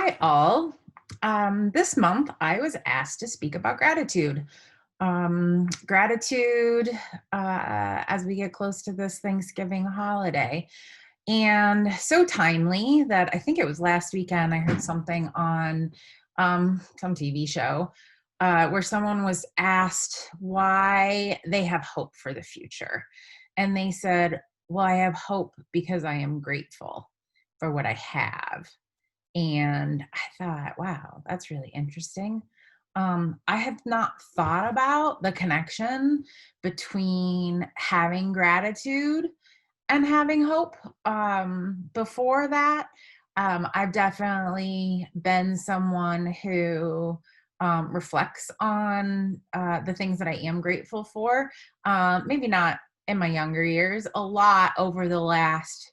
Hi, all. This month, I was asked to speak about gratitude. Gratitude as we get close to this Thanksgiving holiday. And so timely that I think it was last weekend, I heard something on some TV show where someone was asked why they have hope for the future. And they said, well, I have hope because I am grateful for what I have. And I thought, wow, that's really interesting. I have not thought about the connection between having gratitude and having hope. Before that, I've definitely been someone who reflects on the things that I am grateful for. Maybe not in my younger years, a lot over the last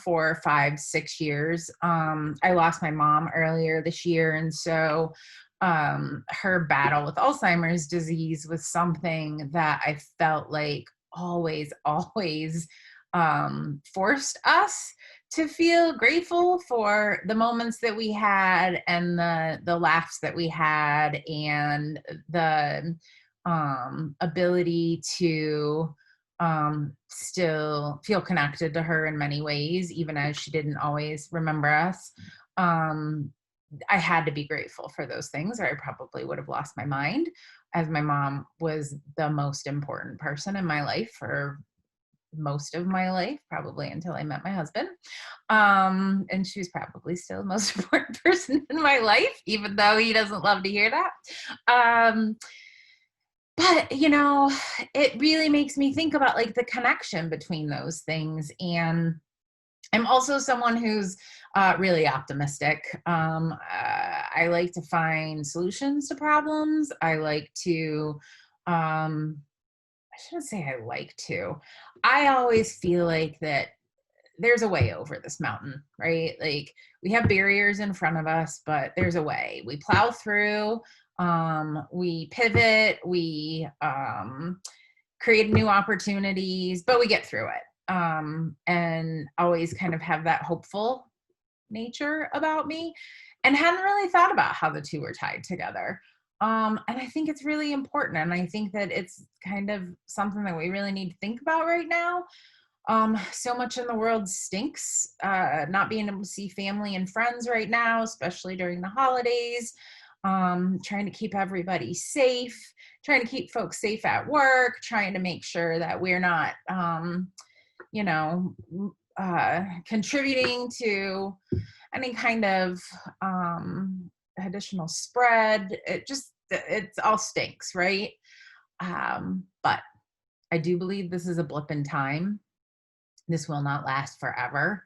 4, 5, 6 years. I lost my mom earlier this year. And so her battle with Alzheimer's disease was something that I felt like always forced us to feel grateful for the moments that we had and the laughs that we had and the ability to still feel connected to her in many ways, even as she didn't always remember us. Um, I had to be grateful for those things, or I probably would have lost my mind, as my mom was the most important person in my life for most of my life, probably until I met my husband. And she's probably still the most important person in my life, even though he doesn't love to hear that. But it really makes me think about like the connection between those things. And I'm also someone who's really optimistic. I like to find solutions to problems. I like to, I shouldn't say I like to. I always feel like that there's a way over this mountain, right? Like we have barriers in front of us, but there's a way. We plow through, we pivot, we create new opportunities, but we get through it. And always kind of have that hopeful nature about me and hadn't really thought about how the two are tied together. And I think it's really important. And I think that it's kind of something that we really need to think about right now. So much in the world stinks. Not being able to see family and friends right now, especially during the holidays. Trying to keep everybody safe, trying to keep folks safe at work, trying to make sure that we're not, you know, contributing to any kind of additional spread. It's all stinks, right? But I do believe this is a blip in time. This will not last forever.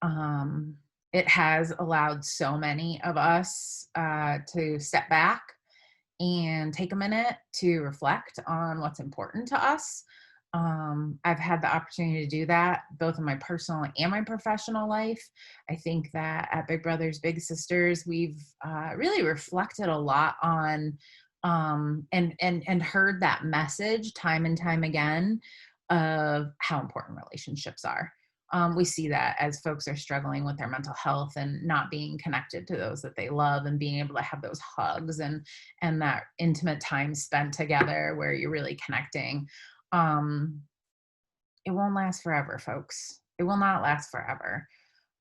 Um, it has allowed so many of us to step back and take a minute to reflect on what's important to us. I've had the opportunity to do that both in my personal and my professional life. I think that at Big Brothers Big Sisters, we've really reflected a lot on and heard that message time and time again of how important relationships are. We see that as folks are struggling with their mental health and not being connected to those that they love and being able to have those hugs and that intimate time spent together where you're really connecting. um, it won't last forever, folks. It will not last forever.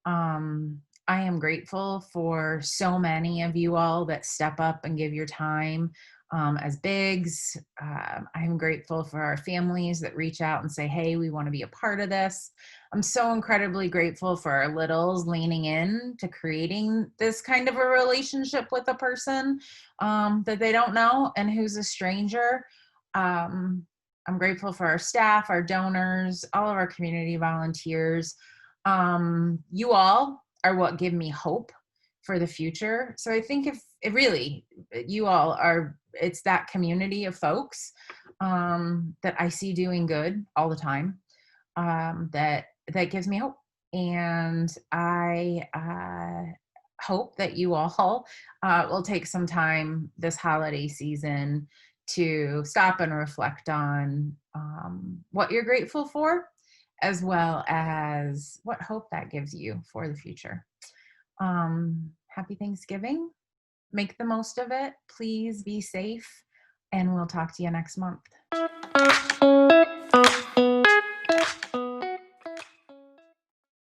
I am grateful for so many of you all that step up and give your time as bigs. I'm grateful for our families that reach out and say, hey, we want to be a part of this. I'm so incredibly grateful for our littles leaning in to creating this kind of a relationship with a person that they don't know and who's a stranger. Um, I'm grateful for our staff, our donors, all of our community volunteers. You all are what give me hope for the future. So I think if really you all are, it's that community of folks that I see doing good all the time, that gives me hope. And I hope that you all will take some time this holiday season to stop and reflect on what you're grateful for, as well as what hope that gives you for the future. happy Thanksgiving. Make the most of it. Please be safe. And we'll talk to you next month.